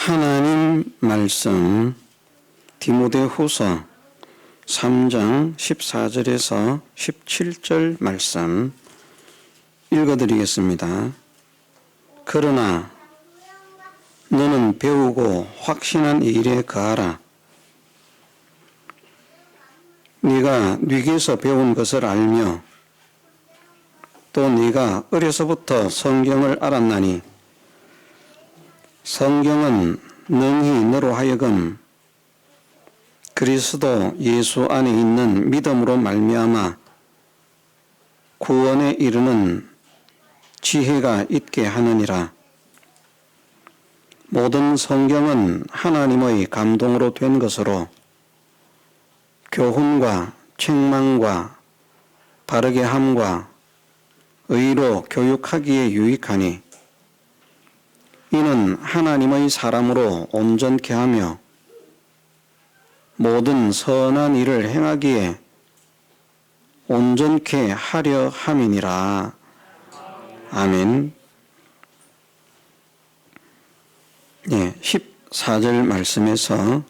하나님 말씀 디모데후서 3장 14절에서 17절 말씀 읽어드리겠습니다. 그러나 너는 배우고 확신한 일에 거하라. 네가 뉘게서 배운 것을 알며 또 네가 어려서부터 성경을 알았나니 성경은 능히 너로 하여금 그리스도 예수 안에 있는 믿음으로 말미암아 구원에 이르는 지혜가 있게 하느니라. 모든 성경은 하나님의 감동으로 된 것으로 교훈과 책망과 바르게 함과 의로 교육하기에 유익하니 이는 하나님의 사람으로 온전케 하며 모든 선한 일을 행하기에 온전케 하려 함이니라. 아멘. 14절 말씀에서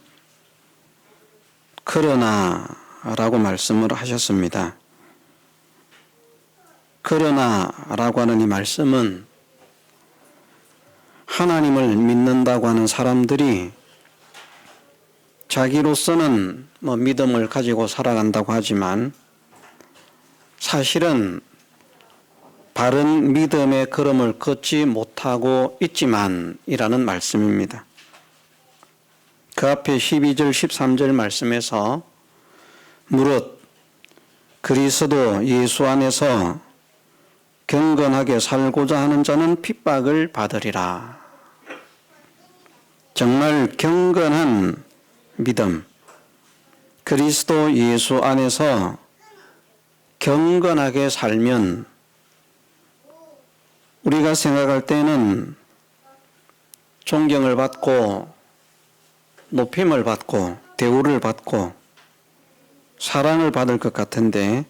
그러나 라고 말씀을 하셨습니다. 그러나 라고 하는 이 말씀은 하나님을 믿는다고 하는 사람들이 자기로서는 믿음을 가지고 살아간다고 하지만 사실은 바른 믿음의 걸음을 걷지 못하고 있지만 이라는 말씀입니다. 그 앞에 12절 13절 말씀에서 무릇 그리스도 예수 안에서 경건하게 살고자 하는 자는 핍박을 받으리라. 정말 경건한 믿음, 그리스도 예수 안에서 경건하게 살면 우리가 생각할 때는 존경을 받고 높임을 받고 대우를 받고 사랑을 받을 것 같은데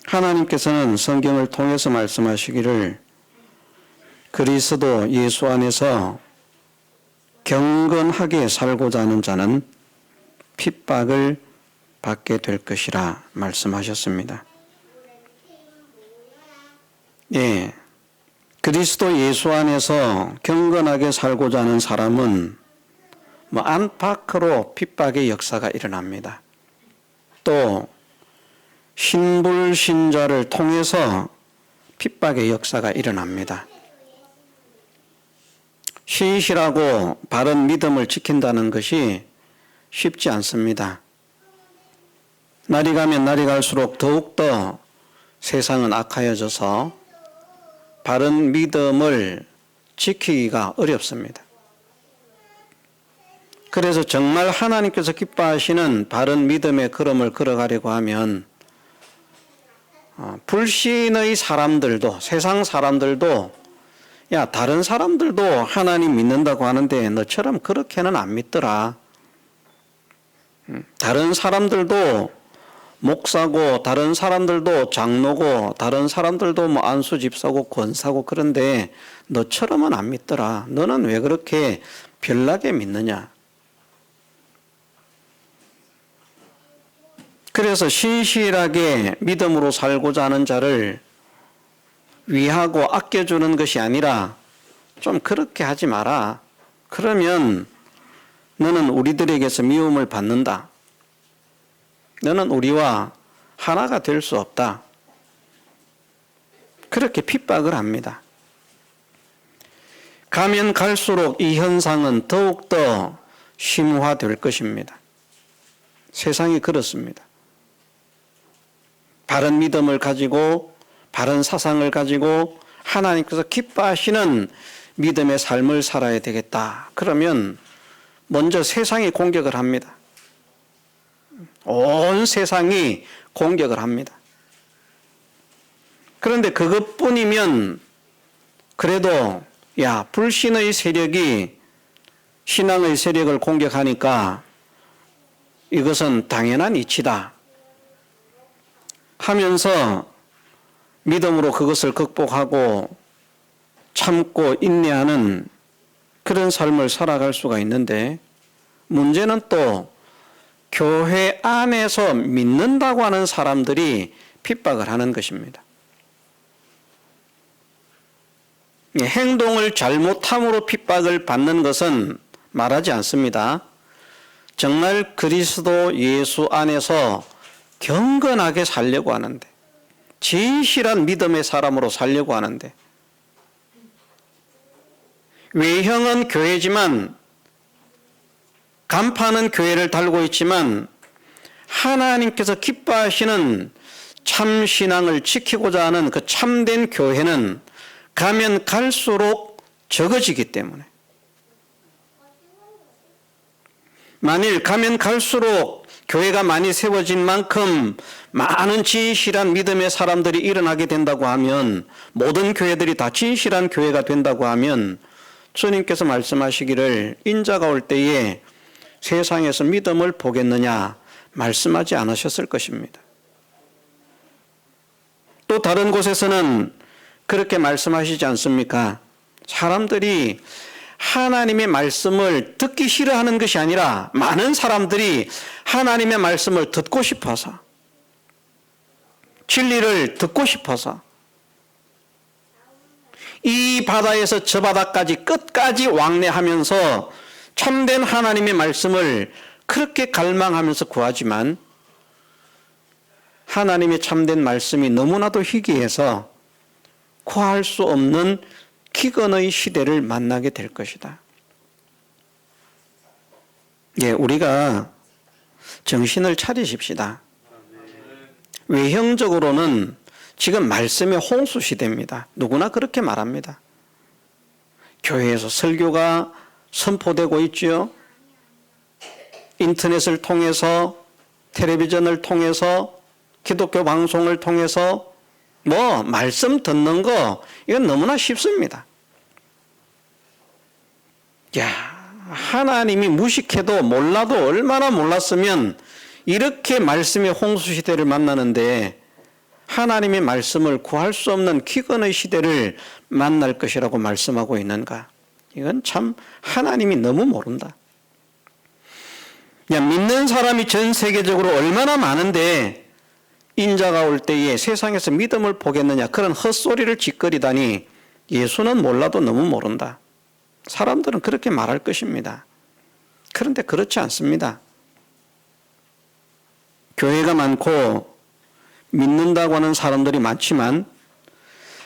하나님께서는 성경을 통해서 말씀하시기를 그리스도 예수 안에서 경건하게 살고자 하는 자는 핍박을 받게 될 것이라 말씀하셨습니다. 그리스도 예수 안에서 경건하게 살고자 하는 사람은 안팎으로 핍박의 역사가 일어납니다. 또 신불신자를 통해서 핍박의 역사가 일어납니다. 신실하고 바른 믿음을 지킨다는 것이 쉽지 않습니다. 날이 가면 날이 갈수록 더욱더 세상은 악하여져서 바른 믿음을 지키기가 어렵습니다. 그래서 정말 하나님께서 기뻐하시는 바른 믿음의 걸음을 걸어가려고 하면 불신의 사람들도 세상 사람들도 야 다른 사람들도 하나님 믿는다고 하는데 너처럼 그렇게는 안 믿더라. 다른 사람들도 목사고 다른 사람들도 장로고 다른 사람들도 안수 집사고 권사고 그런데 너처럼은 안 믿더라. 너는 왜 그렇게 별나게 믿느냐. 그래서 신실하게 믿음으로 살고자 하는 자를 위하고 아껴주는 것이 아니라 좀 그렇게 하지 마라. 그러면 너는 우리들에게서 미움을 받는다. 너는 우리와 하나가 될 수 없다. 그렇게 핍박을 합니다. 가면 갈수록 이 현상은 더욱더 심화될 것입니다. 세상이 그렇습니다. 바른 믿음을 가지고 바른 사상을 가지고 하나님께서 기뻐하시는 믿음의 삶을 살아야 되겠다. 그러면 먼저 세상이 공격을 합니다. 온 세상이 공격을 합니다. 그런데 그것뿐이면 그래도 불신의 세력이 신앙의 세력을 공격하니까 이것은 당연한 이치다 하면서 믿음으로 그것을 극복하고 참고 인내하는 그런 삶을 살아갈 수가 있는데, 문제는 또 교회 안에서 믿는다고 하는 사람들이 핍박을 하는 것입니다. 행동을 잘못함으로 핍박을 받는 것은 말하지 않습니다. 정말 그리스도 예수 안에서 경건하게 살려고 하는데, 진실한 믿음의 사람으로 살려고 하는데, 외형은 교회지만, 간판은 교회를 달고 있지만 하나님께서 기뻐하시는 참 신앙을 지키고자 하는 그 참된 교회는 가면 갈수록 적어지기 때문에, 만일 가면 갈수록 교회가 많이 세워진 만큼 많은 진실한 믿음의 사람들이 일어나게 된다고 하면, 모든 교회들이 다 진실한 교회가 된다고 하면, 주님께서 말씀하시기를 인자가 올 때에 세상에서 믿음을 보겠느냐 말씀하지 않으셨을 것입니다. 또 다른 곳에서는 그렇게 말씀하시지 않습니까? 사람들이 하나님의 말씀을 듣기 싫어하는 것이 아니라 많은 사람들이 하나님의 말씀을 듣고 싶어서, 진리를 듣고 싶어서 이 바다에서 저 바다까지 끝까지 왕래하면서 참된 하나님의 말씀을 그렇게 갈망하면서 구하지만, 하나님의 참된 말씀이 너무나도 희귀해서 구할 수 없는 기근의 시대를 만나게 될 것이다. 우리가 정신을 차리십시다. 외형적으로는 지금 말씀의 홍수 시대입니다. 누구나 그렇게 말합니다. 교회에서 설교가 선포되고 있지요. 인터넷을 통해서, 텔레비전을 통해서, 기독교 방송을 통해서 말씀 듣는 거, 이건 너무나 쉽습니다. 하나님이 무식해도 몰라도 얼마나 몰랐으면 이렇게 말씀의 홍수 시대를 만나는데, 하나님의 말씀을 구할 수 없는 기근의 시대를 만날 것이라고 말씀하고 있는가? 이건 참 하나님이 너무 모른다. 믿는 사람이 전 세계적으로 얼마나 많은데 인자가 올 때에 세상에서 믿음을 보겠느냐, 그런 헛소리를 짓거리다니, 예수는 몰라도 너무 모른다. 사람들은 그렇게 말할 것입니다. 그런데 그렇지 않습니다. 교회가 많고 믿는다고 하는 사람들이 많지만,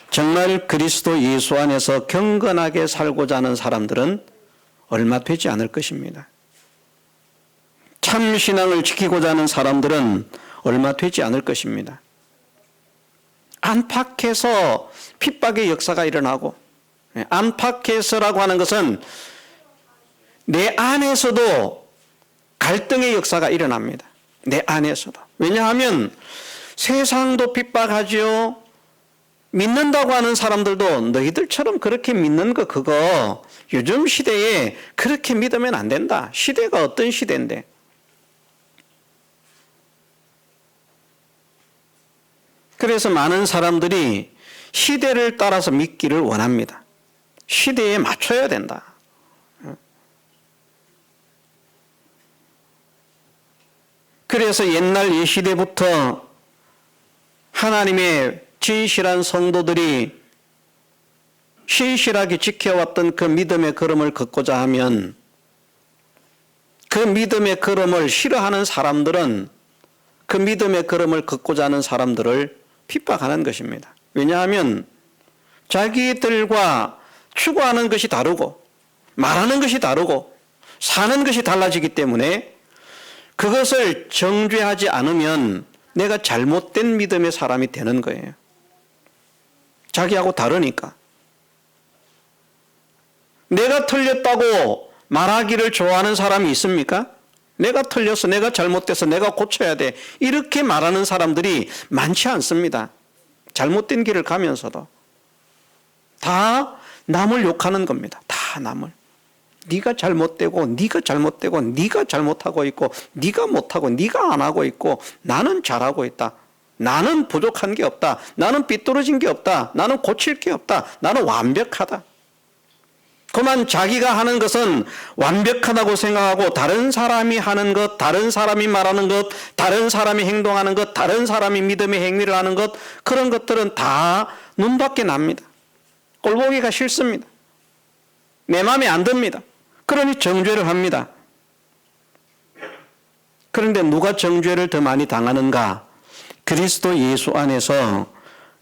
정말 그리스도 예수 안에서 경건하게 살고자 하는 사람들은 얼마 되지 않을 것입니다. 참 신앙을 지키고자 하는 사람들은 얼마 되지 않을 것입니다. 안팎에서 핍박의 역사가 일어나고, 안팎에서라고 하는 것은 내 안에서도 갈등의 역사가 일어납니다. 내 안에서도. 왜냐하면 세상도 핍박하지요. 믿는다고 하는 사람들도 너희들처럼 그렇게 믿는 거, 그거 요즘 시대에 그렇게 믿으면 안 된다. 시대가 어떤 시대인데. 그래서 많은 사람들이 시대를 따라서 믿기를 원합니다. 시대에 맞춰야 된다. 그래서 옛날 예시대부터 하나님의 진실한 성도들이 신실하게 지켜왔던 그 믿음의 걸음을 걷고자 하면, 그 믿음의 걸음을 싫어하는 사람들은 그 믿음의 걸음을 걷고자 하는 사람들을 핍박하는 것입니다. 왜냐하면 자기들과 추구하는 것이 다르고, 말하는 것이 다르고, 사는 것이 달라지기 때문에 그것을 정죄하지 않으면 내가 잘못된 믿음의 사람이 되는 거예요. 자기하고 다르니까. 내가 틀렸다고 말하기를 좋아하는 사람이 있습니까? 내가 틀렸어, 내가 잘못돼서 내가 고쳐야 돼, 이렇게 말하는 사람들이 많지 않습니다. 잘못된 길을 가면서도 다 남을 욕하는 겁니다. 다 남을. 네가 잘못되고, 네가 잘못되고, 네가 잘못하고 있고, 네가 못하고, 네가 안 하고 있고, 나는 잘하고 있다. 나는 부족한 게 없다. 나는 삐뚤어진 게 없다. 나는 고칠 게 없다. 나는 완벽하다. 그만 자기가 하는 것은 완벽하다고 생각하고 다른 사람이 하는 것, 다른 사람이 말하는 것, 다른 사람이 행동하는 것, 다른 사람이 믿음의 행위를 하는 것, 그런 것들은 다 눈밖에 납니다. 꼴보기가 싫습니다. 내 마음에 안 듭니다. 그러니 정죄를 합니다. 그런데 누가 정죄를 더 많이 당하는가? 그리스도 예수 안에서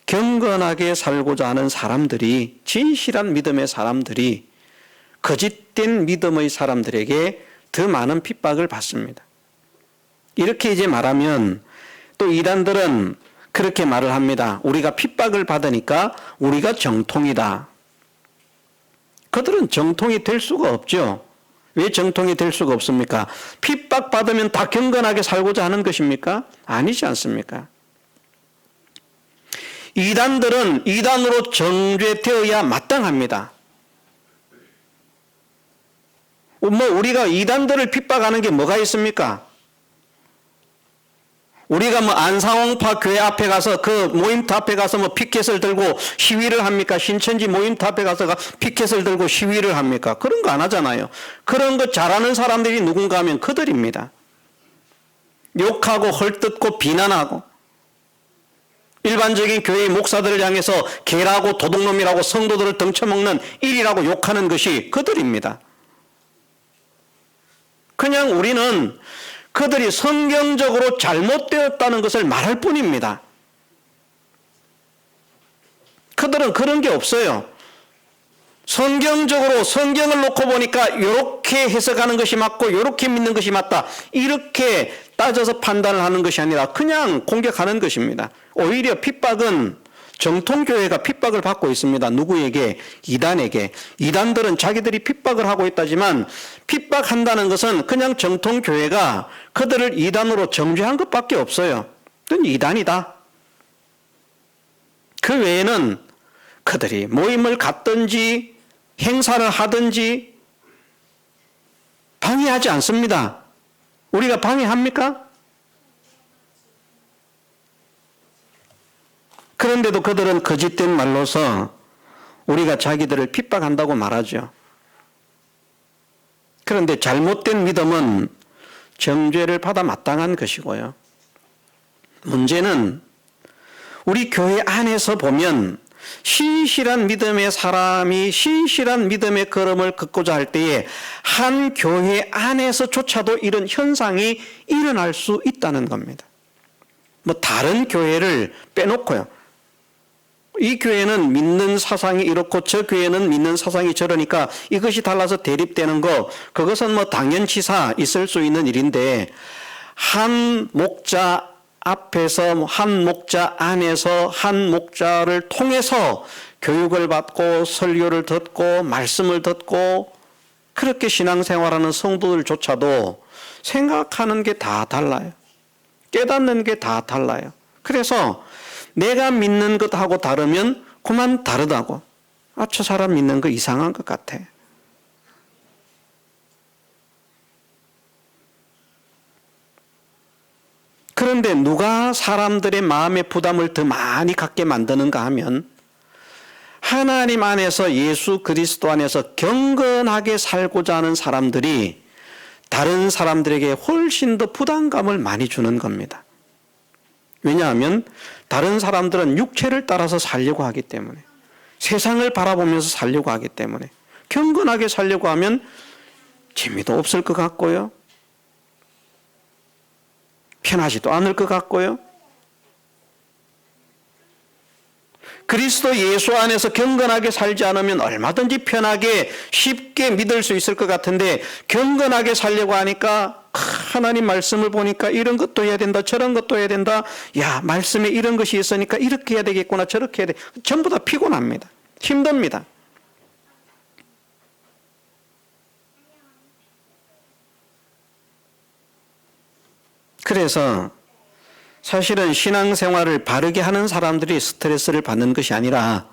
경건하게 살고자 하는 사람들이, 진실한 믿음의 사람들이 거짓된 믿음의 사람들에게 더 많은 핍박을 받습니다. 이렇게 이제 말하면 또 이단들은 그렇게 말을 합니다. 우리가 핍박을 받으니까 우리가 정통이다. 그들은 정통이 될 수가 없죠. 왜 정통이 될 수가 없습니까? 핍박받으면 다 경건하게 살고자 하는 것입니까? 아니지 않습니까? 이단들은 이단으로 정죄되어야 마땅합니다. 우리가 이단들을 핍박하는 게 뭐가 있습니까? 우리가 안상홍파 교회 앞에 가서 그 모임터 앞에 가서 피켓을 들고 시위를 합니까? 신천지 모임터 앞에 가서 피켓을 들고 시위를 합니까? 그런 거 안 하잖아요. 그런 거 잘하는 사람들이 누군가 하면 그들입니다. 욕하고 헐뜯고 비난하고 일반적인 교회의 목사들을 향해서 개라고 도둑놈이라고 성도들을 덩쳐먹는 일이라고 욕하는 것이 그들입니다. 그냥 우리는 그들이 성경적으로 잘못되었다는 것을 말할 뿐입니다. 그들은 그런 게 없어요. 성경적으로 성경을 놓고 보니까 이렇게 해석하는 것이 맞고 이렇게 믿는 것이 맞다. 이렇게 따져서 판단을 하는 것이 아니라 그냥 공격하는 것입니다. 오히려 핍박은 정통교회가 핍박을 받고 있습니다. 누구에게? 이단에게. 이단들은 자기들이 핍박을 하고 있다지만 핍박한다는 것은 그냥 정통교회가 그들을 이단으로 정죄한 것밖에 없어요. 그건 이단이다. 그 외에는 그들이 모임을 갖든지 행사를 하든지 방해하지 않습니다. 우리가 방해합니까? 그런데도 그들은 거짓된 말로서 우리가 자기들을 핍박한다고 말하죠. 그런데 잘못된 믿음은 정죄를 받아 마땅한 것이고요. 문제는 우리 교회 안에서 보면 신실한 믿음의 사람이 신실한 믿음의 걸음을 걷고자 할 때에 한 교회 안에서조차도 이런 현상이 일어날 수 있다는 겁니다. 다른 교회를 빼놓고요. 이 교회는 믿는 사상이 이렇고 저 교회는 믿는 사상이 저러니까 이것이 달라서 대립되는 거, 그것은 당연치사 있을 수 있는 일인데, 한 목자 앞에서 한 목자 안에서 한 목자를 통해서 교육을 받고 설교를 듣고 말씀을 듣고 그렇게 신앙생활하는 성도들조차도 생각하는 게 다 달라요. 깨닫는 게 다 달라요. 그래서 내가 믿는 것하고 다르면 그만 다르다고. 저 사람 믿는 거 이상한 것 같아. 그런데 누가 사람들의 마음의 부담을 더 많이 갖게 만드는가 하면 하나님 안에서 예수 그리스도 안에서 경건하게 살고자 하는 사람들이 다른 사람들에게 훨씬 더 부담감을 많이 주는 겁니다. 왜냐하면 다른 사람들은 육체를 따라서 살려고 하기 때문에, 세상을 바라보면서 살려고 하기 때문에, 경건하게 살려고 하면 재미도 없을 것 같고요. 편하지도 않을 것 같고요. 그리스도 예수 안에서 경건하게 살지 않으면 얼마든지 편하게 쉽게 믿을 수 있을 것 같은데, 경건하게 살려고 하니까 하나님 말씀을 보니까 이런 것도 해야 된다, 저런 것도 해야 된다. 야, 말씀에 이런 것이 있으니까 이렇게 해야 되겠구나, 저렇게 해야 돼. 전부 다 피곤합니다. 힘듭니다. 그래서 사실은 신앙생활을 바르게 하는 사람들이 스트레스를 받는 것이 아니라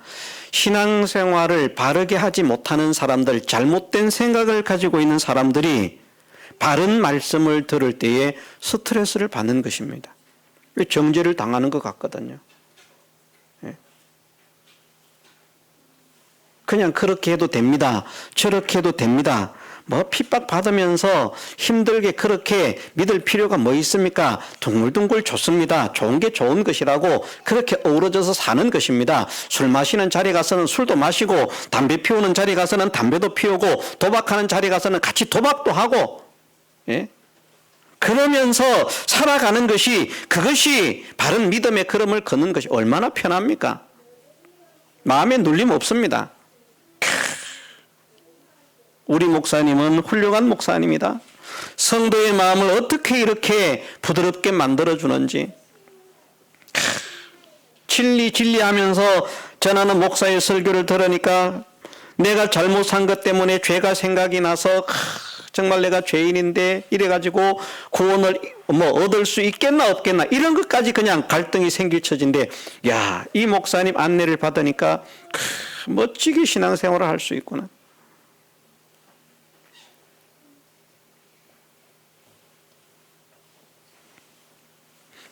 신앙생활을 바르게 하지 못하는 사람들, 잘못된 생각을 가지고 있는 사람들이 바른 말씀을 들을 때에 스트레스를 받는 것입니다. 정죄를 당하는 것 같거든요. 그냥 그렇게 해도 됩니다. 저렇게 해도 됩니다. 뭐 핍박 받으면서 힘들게 그렇게 믿을 필요가 뭐 있습니까? 둥글둥글 좋습니다. 좋은 게 좋은 것이라고 그렇게 어우러져서 사는 것입니다. 술 마시는 자리 가서는 술도 마시고, 담배 피우는 자리 가서는 담배도 피우고, 도박하는 자리 가서는 같이 도박도 하고, 예? 그러면서 살아가는 것이, 그것이 바른 믿음의 걸음을 걷는 것이 얼마나 편합니까? 마음에 눌림 없습니다. 우리 목사님은 훌륭한 목사님이다. 성도의 마음을 어떻게 이렇게 부드럽게 만들어주는지. 진리하면서 전하는 목사의 설교를 들으니까 내가 잘못한 것 때문에 죄가 생각이 나서 정말 내가 죄인인데 이래가지고 구원을 얻을 수 있겠나 없겠나 이런 것까지 그냥 갈등이 생길 처진데, 야, 이 목사님 안내를 받으니까 멋지게 신앙생활을 할 수 있구나.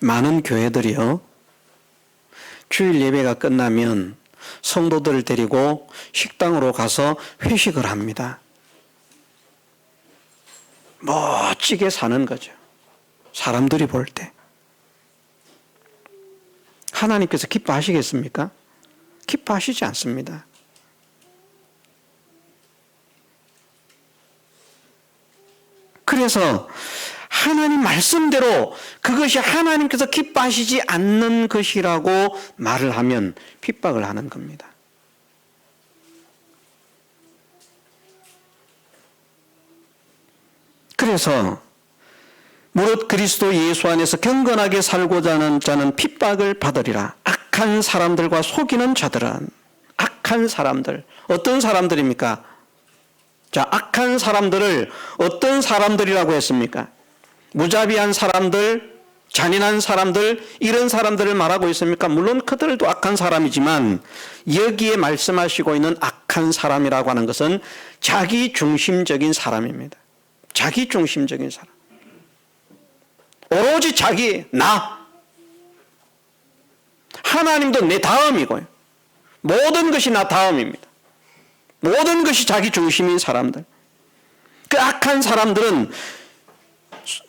많은 교회들이요, 주일 예배가 끝나면 성도들을 데리고 식당으로 가서 회식을 합니다. 멋지게 사는 거죠. 사람들이 볼 때. 하나님께서 기뻐하시겠습니까? 기뻐하시지 않습니다. 그래서 하나님 말씀대로 그것이 하나님께서 기뻐하시지 않는 것이라고 말을 하면 핍박을 하는 겁니다. 그래서 무릇 그리스도 예수 안에서 경건하게 살고자 하는 자는 핍박을 받으리라. 악한 사람들과 속이는 자들은, 악한 사람들, 어떤 사람들입니까? 자, 악한 사람들을 어떤 사람들이라고 했습니까? 무자비한 사람들, 잔인한 사람들, 이런 사람들을 말하고 있습니까? 물론 그들도 악한 사람이지만 여기에 말씀하시고 있는 악한 사람이라고 하는 것은 자기 중심적인 사람입니다. 자기 중심적인 사람. 오로지 자기, 나. 하나님도 내 다음이고요. 모든 것이 나 다음입니다. 모든 것이 자기 중심인 사람들. 그 악한 사람들은,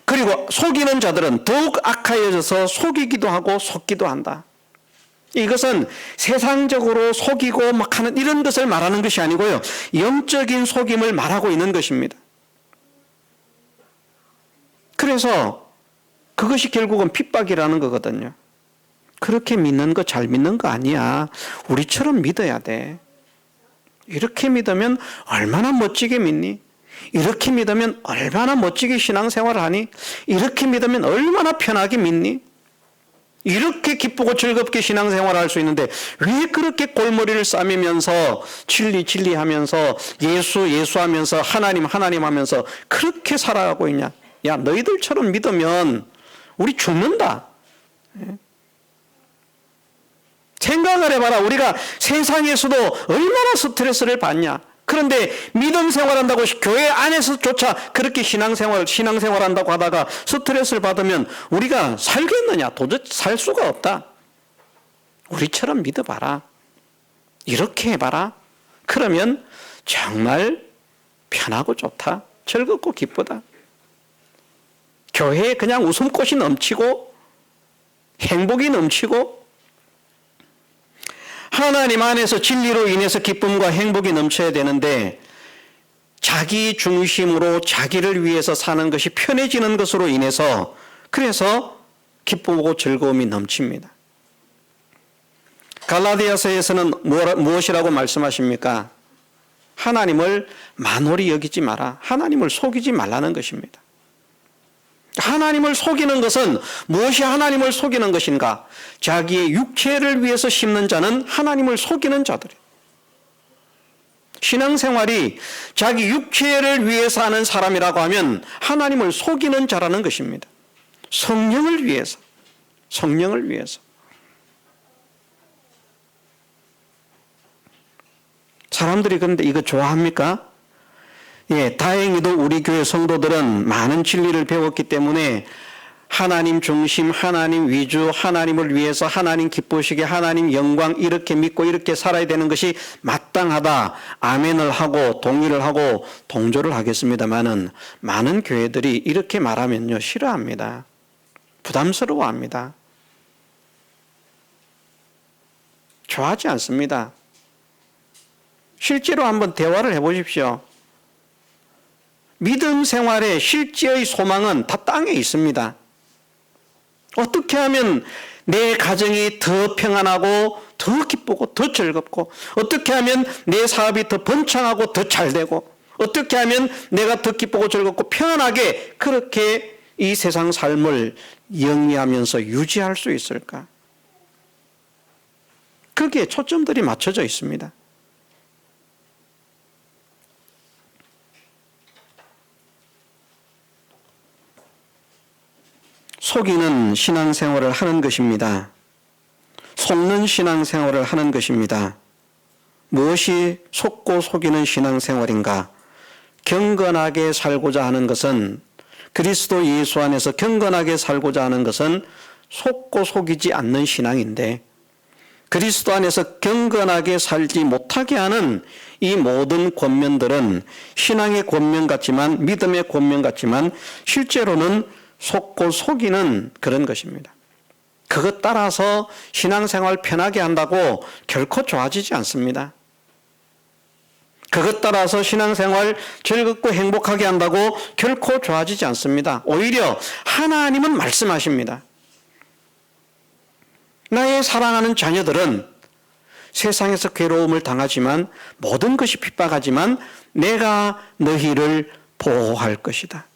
그리고 속이는 자들은 더욱 악하여져서 속이기도 하고 속기도 한다. 이것은 세상적으로 속이고 막 하는 이런 것을 말하는 것이 아니고요, 영적인 속임을 말하고 있는 것입니다. 그래서 그것이 결국은 핍박이라는 거거든요. 그렇게 믿는 거 잘 믿는 거 아니야. 우리처럼 믿어야 돼. 이렇게 믿으면 얼마나 멋지게 믿니? 이렇게 믿으면 얼마나 멋지게 신앙생활을 하니? 이렇게 믿으면 얼마나 편하게 믿니? 이렇게 기쁘고 즐겁게 신앙생활을 할 수 있는데 왜 그렇게 골머리를 싸매면서 진리하면서 예수하면서 하나님 하면서 그렇게 살아가고 있냐? 야, 너희들처럼 믿으면 우리 죽는다. 생각을 해봐라. 우리가 세상에서도 얼마나 스트레스를 받냐. 그런데 믿음 생활한다고 교회 안에서조차 그렇게 신앙생활 한다고 하다가 스트레스를 받으면 우리가 살겠느냐? 도저히 살 수가 없다. 우리처럼 믿어봐라. 이렇게 해봐라. 그러면 정말 편하고 좋다. 즐겁고 기쁘다. 교회에 그냥 웃음꽃이 넘치고 행복이 넘치고 하나님 안에서 진리로 인해서 기쁨과 행복이 넘쳐야 되는데 자기 중심으로 자기를 위해서 사는 것이 편해지는 것으로 인해서 그래서 기쁨하고 즐거움이 넘칩니다. 갈라디아서에서는 무엇이라고 말씀하십니까? 하나님을 만홀히 여기지 마라. 하나님을 속이지 말라는 것입니다. 하나님을 속이는 것은 무엇이 하나님을 속이는 것인가? 자기의 육체를 위해서 심는 자는 하나님을 속이는 자들이에요. 신앙생활이 자기 육체를 위해서 하는 사람이라고 하면 하나님을 속이는 자라는 것입니다. 성령을 위해서. 사람들이 그런데 이거 좋아합니까? 예, 다행히도 우리 교회 성도들은 많은 진리를 배웠기 때문에 하나님 중심, 하나님 위주, 하나님을 위해서 하나님 기쁘시게 하나님 영광 이렇게 믿고 이렇게 살아야 되는 것이 마땅하다. 아멘을 하고 동의를 하고 동조를 하겠습니다마는 많은 교회들이 이렇게 말하면요 싫어합니다. 부담스러워합니다. 좋아하지 않습니다. 실제로 한번 대화를 해보십시오. 믿음 생활의 실제의 소망은 다 땅에 있습니다. 어떻게 하면 내 가정이 더 평안하고 더 기쁘고 더 즐겁고, 어떻게 하면 내 사업이 더 번창하고 더 잘되고, 어떻게 하면 내가 더 기쁘고 즐겁고 편안하게 그렇게 이 세상 삶을 영위하면서 유지할 수 있을까? 거기에 초점들이 맞춰져 있습니다. 속이는 신앙생활을 하는 것입니다. 속는 신앙생활을 하는 것입니다. 무엇이 속고 속이는 신앙생활인가? 경건하게 살고자 하는 것은, 그리스도 예수 안에서 경건하게 살고자 하는 것은 속고 속이지 않는 신앙인데, 그리스도 안에서 경건하게 살지 못하게 하는 이 모든 권면들은 신앙의 권면 같지만, 믿음의 권면 같지만 실제로는 속고 속이는 그런 것입니다. 그것 따라서 신앙생활 편하게 한다고 결코 좋아지지 않습니다. 그것 따라서 신앙생활 즐겁고 행복하게 한다고 결코 좋아지지 않습니다. 오히려 하나님은 말씀하십니다. 나의 사랑하는 자녀들은 세상에서 괴로움을 당하지만, 모든 것이 핍박하지만 내가 너희를 보호할 것이다.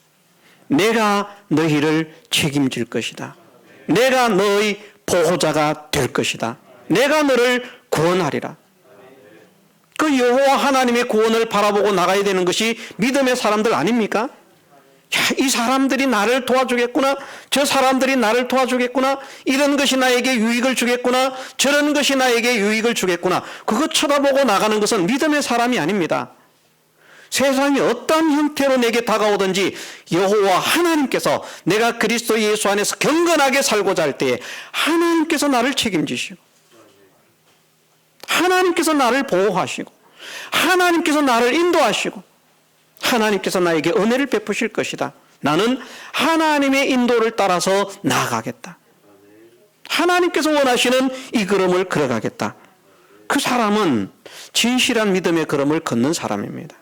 내가 너희를 책임질 것이다. 내가 너의 보호자가 될 것이다. 내가 너를 구원하리라. 그 여호와 하나님의 구원을 바라보고 나가야 되는 것이 믿음의 사람들 아닙니까? 야, 이 사람들이 나를 도와주겠구나, 저 사람들이 나를 도와주겠구나, 이런 것이 나에게 유익을 주겠구나, 저런 것이 나에게 유익을 주겠구나, 그거 쳐다보고 나가는 것은 믿음의 사람이 아닙니다. 세상이 어떤 형태로 내게 다가오든지 여호와 하나님께서 내가 그리스도 예수 안에서 경건하게 살고자 할 때에 하나님께서 나를 책임지시고, 하나님께서 나를 보호하시고, 하나님께서 나를 인도하시고, 하나님께서 나에게 은혜를 베푸실 것이다. 나는 하나님의 인도를 따라서 나아가겠다. 하나님께서 원하시는 이 걸음을 걸어가겠다. 그 사람은 진실한 믿음의 걸음을 걷는 사람입니다.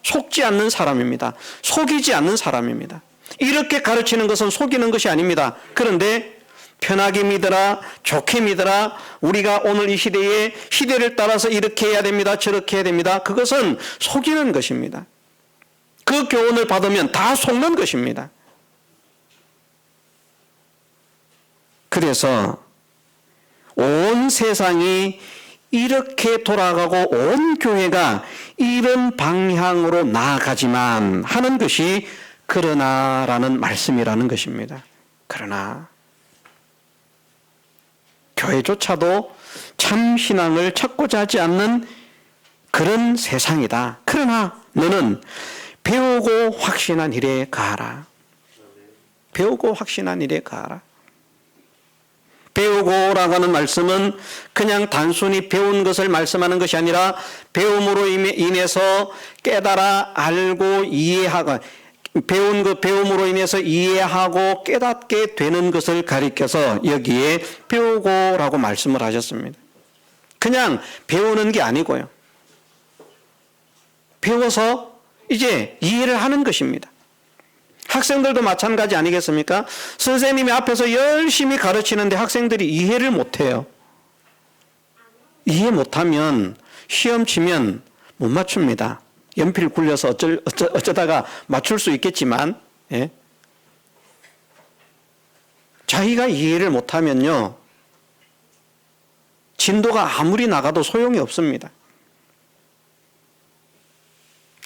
속지 않는 사람입니다. 속이지 않는 사람입니다. 이렇게 가르치는 것은 속이는 것이 아닙니다. 그런데 편하게 믿어라, 좋게 믿어라, 우리가 오늘 이 시대에 시대를 따라서 이렇게 해야 됩니다, 저렇게 해야 됩니다, 그것은 속이는 것입니다. 그 교훈을 받으면 다 속는 것입니다. 그래서 온 세상이 이렇게 돌아가고 온 교회가 이런 방향으로 나아가지만 하는 것이 그러나라는 말씀이라는 것입니다. 그러나 교회조차도 참 신앙을 찾고자 하지 않는 그런 세상이다. 그러나 너는 배우고 확신한 일에 가라. 배우고 확신한 일에 가라. 배우고라고 하는 말씀은 그냥 단순히 배운 것을 말씀하는 것이 아니라 배움으로 인해서 깨달아 알고 이해하고, 배움으로 인해서 이해하고 깨닫게 되는 것을 가리켜서 여기에 배우고라고 말씀을 하셨습니다. 그냥 배우는 게 아니고요, 배워서 이제 이해를 하는 것입니다. 학생들도 마찬가지 아니겠습니까? 선생님이 앞에서 열심히 가르치는데 학생들이 이해를 못해요. 이해 못하면 시험 치면 못 맞춥니다. 연필 굴려서 어쩌다가 맞출 수 있겠지만, 예? 자기가 이해를 못하면요, 진도가 아무리 나가도 소용이 없습니다.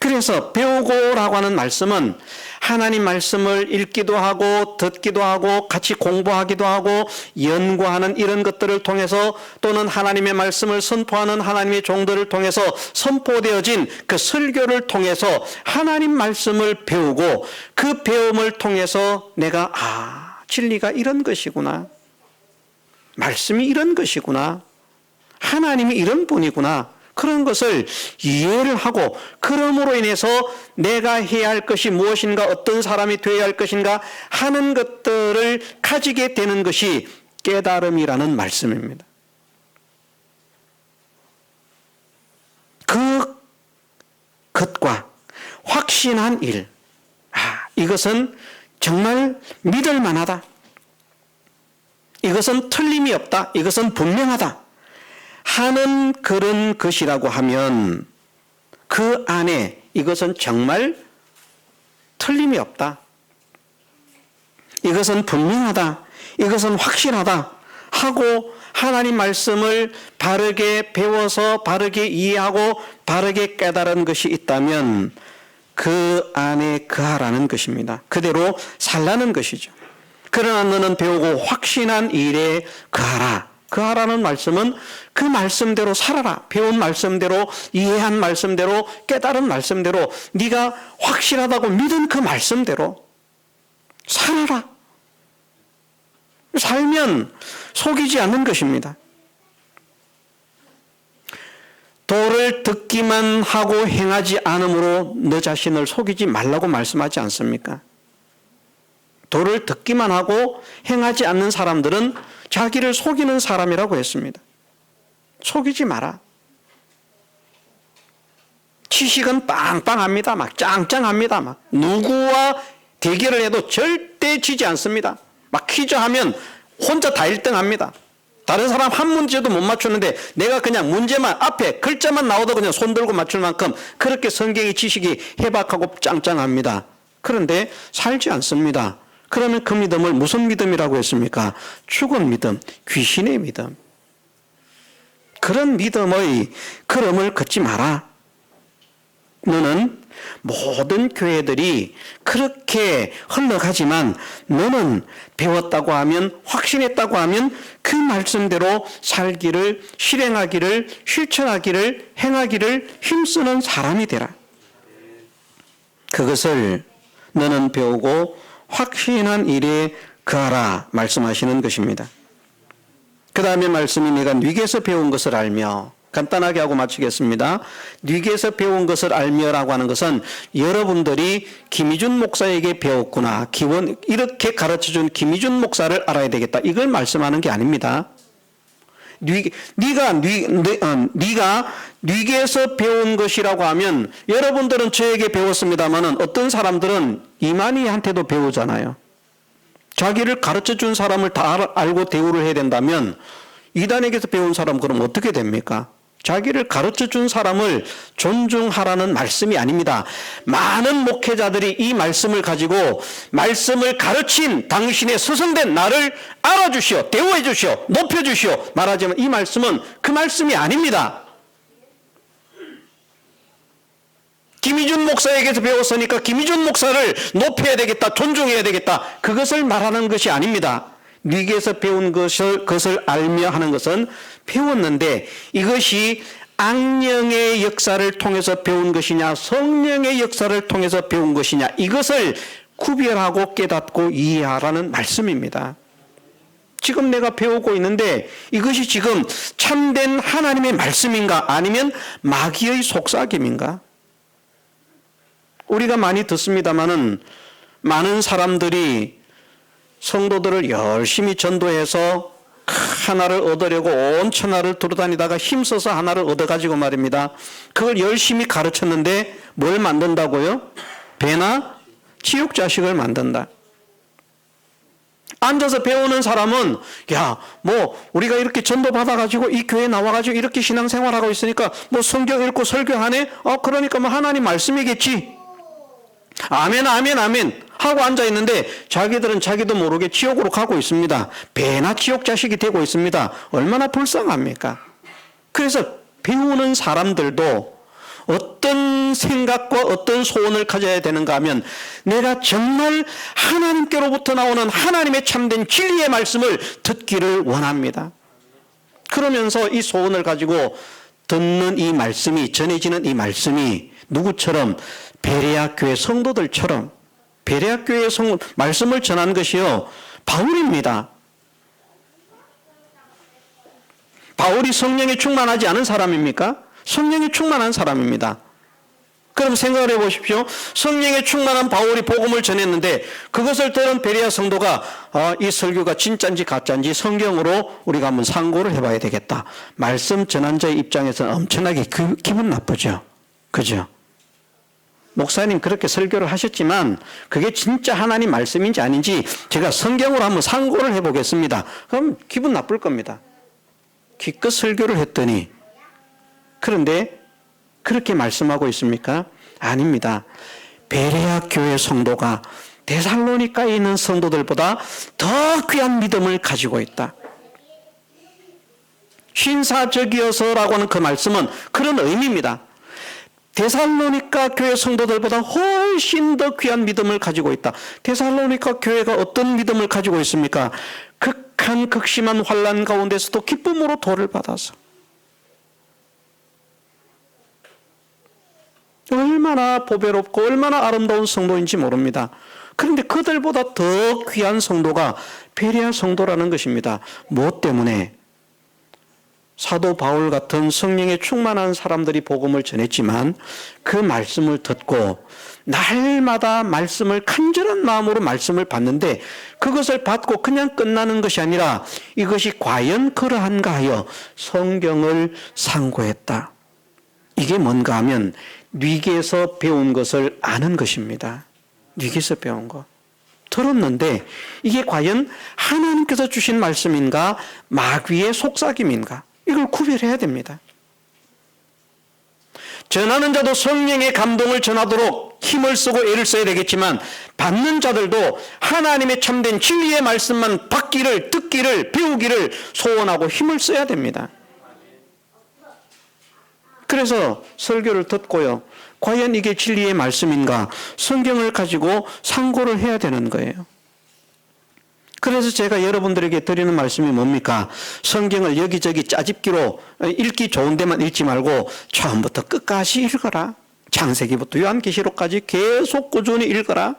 그래서 배우고라고 하는 말씀은 하나님 말씀을 읽기도 하고 듣기도 하고 같이 공부하기도 하고 연구하는 이런 것들을 통해서, 또는 하나님의 말씀을 선포하는 하나님의 종들을 통해서 선포되어진 그 설교를 통해서 하나님 말씀을 배우고, 그 배움을 통해서 내가 진리가 이런 것이구나. 말씀이 이런 것이구나. 하나님이 이런 분이구나. 그런 것을 이해를 하고 그러므로 인해서 내가 해야 할 것이 무엇인가, 어떤 사람이 되어야 할 것인가 하는 것들을 가지게 되는 것이 깨달음이라는 말씀입니다. 그것과 확신한 일, 이것은 정말 믿을 만하다. 이것은 틀림이 없다. 이것은 분명하다. 하는 그런 것이라고 하면 그 안에 이것은 정말 틀림이 없다. 이것은 분명하다. 이것은 확실하다. 하고 하나님 말씀을 바르게 배워서 바르게 이해하고 바르게 깨달은 것이 있다면 그 안에 거하라는 것입니다. 그대로 살라는 것이죠. 그러나 너는 배우고 확신한 일에 거하라. 거하라는 말씀은 그 말씀대로 살아라. 배운 말씀대로, 이해한 말씀대로, 깨달은 말씀대로, 네가 확실하다고 믿은 그 말씀대로 살아라. 살면 속이지 않는 것입니다. 도를 듣기만 하고 행하지 않으므로 너 자신을 속이지 말라고 말씀하지 않습니까? 도를 듣기만 하고 행하지 않는 사람들은 자기를 속이는 사람이라고 했습니다. 속이지 마라. 지식은 빵빵합니다. 막 짱짱합니다. 막 누구와 대결을 해도 절대 지지 않습니다. 막 퀴즈 하면 혼자 다 1등합니다. 다른 사람 한 문제도 못 맞추는데 내가 그냥 문제만 앞에 글자만 나오도 그냥 손 들고 맞출 만큼 그렇게 성경의 지식이 해박하고 짱짱합니다. 그런데 살지 않습니다. 그러면 그 믿음을 무슨 믿음이라고 했습니까? 죽은 믿음, 귀신의 믿음. 그런 믿음의 걸음을 걷지 마라. 너는 모든 교회들이 그렇게 흘러가지만 너는 배웠다고 하면, 확신했다고 하면 그 말씀대로 살기를, 실행하기를, 실천하기를, 행하기를 힘쓰는 사람이 되라. 그것을 너는 배우고 확신한 일에 거하라 말씀하시는 것입니다. 그 다음에 말씀이 내가 네게서 배운 것을 알며, 간단하게 하고 마치겠습니다. 네게서 배운 것을 알며라고 하는 것은 여러분들이 김희준 목사에게 배웠구나, 기원 이렇게 가르쳐준 김희준 목사를 알아야 되겠다, 이걸 말씀하는 게 아닙니다. 네가 네게서 배운 것이라고 하면 여러분들은 저에게 배웠습니다마는 어떤 사람들은 이만희한테도 배우잖아요. 자기를 가르쳐준 사람을 다 알고 대우를 해야 된다면 이단에게서 배운 사람 그럼 어떻게 됩니까? 자기를 가르쳐준 사람을 존중하라는 말씀이 아닙니다. 많은 목회자들이 이 말씀을 가지고 말씀을 가르친 당신의 스승된 나를 알아주시오, 대우해 주시오, 높여주시오 말하지만 이 말씀은 그 말씀이 아닙니다. 김희준 목사에게서 배웠으니까 김희준 목사를 높여야 되겠다, 존중해야 되겠다, 그것을 말하는 것이 아닙니다. 네게서 배운 것을 알며 하는 것은 배웠는데 이것이 악령의 역사를 통해서 배운 것이냐, 성령의 역사를 통해서 배운 것이냐, 이것을 구별하고 깨닫고 이해하라는 말씀입니다. 지금 내가 배우고 있는데 이것이 지금 참된 하나님의 말씀인가, 아니면 마귀의 속삭임인가? 우리가 많이 듣습니다마는 많은 사람들이 성도들을 열심히 전도해서 하나를 얻으려고 온 천하를 돌아다니다가 힘써서 하나를 얻어가지고 말입니다. 그걸 열심히 가르쳤는데 뭘 만든다고요? 배나 지옥 자식을 만든다. 앉아서 배우는 사람은 우리가 이렇게 전도 받아가지고 이 교회에 나와가지고 이렇게 신앙생활하고 있으니까 성경 읽고 설교하네? 그러니까 하나님 말씀이겠지. 아멘 아멘 아멘 하고 앉아있는데 자기들은 자기도 모르게 지옥으로 가고 있습니다. 배나 지옥 자식이 되고 있습니다. 얼마나 불쌍합니까? 그래서 배우는 사람들도 어떤 생각과 어떤 소원을 가져야 되는가 하면 내가 정말 하나님께로부터 나오는 하나님의 참된 진리의 말씀을 듣기를 원합니다. 그러면서 이 소원을 가지고 듣는 이 말씀이, 전해지는 이 말씀이 누구처럼, 베레아 교회 성도들처럼, 베레아 교회의 말씀을 전한 것이요, 바울입니다. 바울이 성령에 충만하지 않은 사람입니까? 성령에 충만한 사람입니다. 그럼 생각을 해보십시오. 성령에 충만한 바울이 복음을 전했는데 그것을 들은 베레아 성도가 이 설교가 진짜인지 가짜인지 성경으로 우리가 한번 상고를 해봐야 되겠다. 말씀 전한 자의 입장에서는 엄청나게 기분 나쁘죠. 그죠? 목사님 그렇게 설교를 하셨지만 그게 진짜 하나님 말씀인지 아닌지 제가 성경으로 한번 상고를 해보겠습니다. 그럼 기분 나쁠 겁니다. 기껏 설교를 했더니. 그런데 그렇게 말씀하고 있습니까? 아닙니다. 베레아 교회 성도가 데살로니가에 있는 성도들보다 더 귀한 믿음을 가지고 있다. 신사적이어서라고 하는 그 말씀은 그런 의미입니다. 데살로니가 교회 성도들보다 훨씬 더 귀한 믿음을 가지고 있다. 데살로니가 교회가 어떤 믿음을 가지고 있습니까? 극한 극심한 환난 가운데서도 기쁨으로 도를 받아서 얼마나 보배롭고 얼마나 아름다운 성도인지 모릅니다. 그런데 그들보다 더 귀한 성도가 베레아 성도라는 것입니다. 무엇 때문에? 사도 바울 같은 성령에 충만한 사람들이 복음을 전했지만 그 말씀을 듣고 날마다 말씀을 간절한 마음으로 말씀을 받는데 그것을 받고 그냥 끝나는 것이 아니라 이것이 과연 그러한가 하여 성경을 상고했다. 이게 뭔가 하면 뉘게에서 배운 것을 아는 것입니다. 뉘게에서 배운 것. 들었는데 이게 과연 하나님께서 주신 말씀인가 마귀의 속삭임인가 이걸 구별해야 됩니다. 전하는 자도 성령의 감동을 전하도록 힘을 쓰고 애를 써야 되겠지만 받는 자들도 하나님의 참된 진리의 말씀만 받기를 듣기를 배우기를 소원하고 힘을 써야 됩니다. 그래서 설교를 듣고요. 과연 이게 진리의 말씀인가 성경을 가지고 상고를 해야 되는 거예요. 그래서 제가 여러분들에게 드리는 말씀이 뭡니까? 성경을 여기저기 짜집기로 읽기 좋은 데만 읽지 말고 처음부터 끝까지 읽어라. 창세기부터 요한계시록까지 계속 꾸준히 읽어라.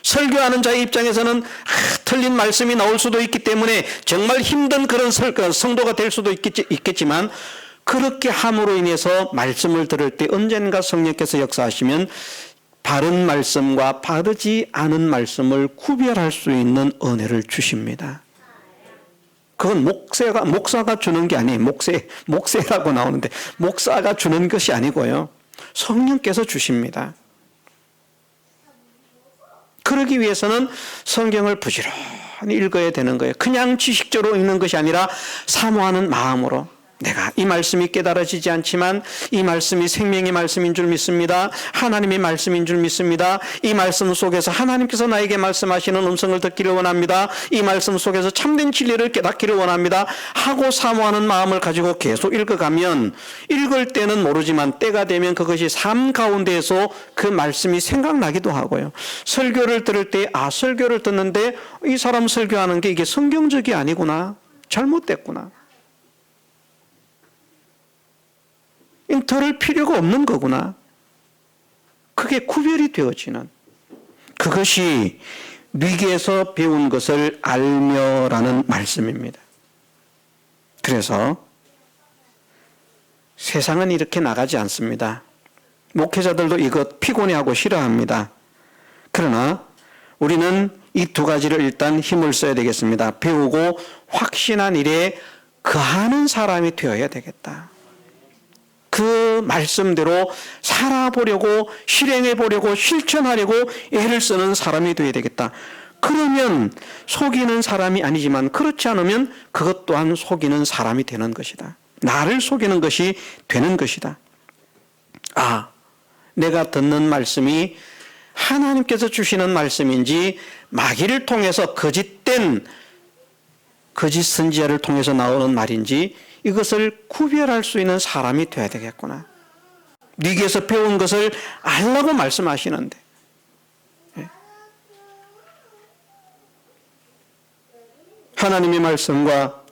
설교하는 자의 입장에서는 틀린 말씀이 나올 수도 있기 때문에 정말 힘든 그런 성도가 될 수도 있겠지만 그렇게 함으로 인해서 말씀을 들을 때 언젠가 성령께서 역사하시면 바른 말씀과 바르지 않은 말씀을 구별할 수 있는 은혜를 주십니다. 그건 목사가 주는 게 아니에요. 목세라고 나오는데 목사가 주는 것이 아니고요. 성령께서 주십니다. 그러기 위해서는 성경을 부지런히 읽어야 되는 거예요. 그냥 지식적으로 읽는 것이 아니라 사모하는 마음으로 내가 이 말씀이 깨달아지지 않지만 이 말씀이 생명의 말씀인 줄 믿습니다. 하나님의 말씀인 줄 믿습니다. 이 말씀 속에서 하나님께서 나에게 말씀하시는 음성을 듣기를 원합니다. 이 말씀 속에서 참된 진리를 깨닫기를 원합니다. 하고 사모하는 마음을 가지고 계속 읽어가면 읽을 때는 모르지만 때가 되면 그것이 삶 가운데에서 그 말씀이 생각나기도 하고요. 설교를 들을 때 설교를 듣는데 이 사람 설교하는 게 이게 성경적이 아니구나. 잘못됐구나. 들을 필요가 없는 거구나. 그게 구별이 되어지는 그것이 뉘게에서 배운 것을 알며라는 말씀입니다. 그래서 세상은 이렇게 나가지 않습니다. 목회자들도 이것 피곤해하고 싫어합니다. 그러나 우리는 이 두 가지를 일단 힘을 써야 되겠습니다. 배우고 확신한 일에 거하는 사람이 되어야 되겠다. 그 말씀대로 살아보려고 실행해보려고 실천하려고 애를 쓰는 사람이 되어야 되겠다. 그러면 속이는 사람이 아니지만 그렇지 않으면 그것 또한 속이는 사람이 되는 것이다. 나를 속이는 것이 되는 것이다. 내가 듣는 말씀이 하나님께서 주시는 말씀인지 마귀를 통해서 거짓된 거짓 선지자를 통해서 나오는 말인지 이것을 구별할 수 있는 사람이 되어야 되겠구나. 뉘게에서 배운 것을 알라고 말씀하시는데 하나님의 말씀과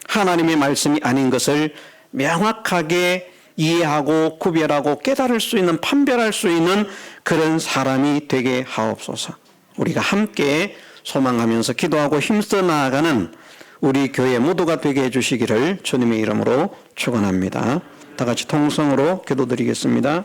하나님의 말씀이 아닌 것을 명확하게 이해하고 구별하고 깨달을 수 있는 판별할 수 있는 그런 사람이 되게 하옵소서. 우리가 함께 소망하면서 기도하고 힘써 나아가는 우리 교회 모두가 되게 해주시기를 주님의 이름으로 축원합니다. 다 같이 통성으로 기도드리겠습니다.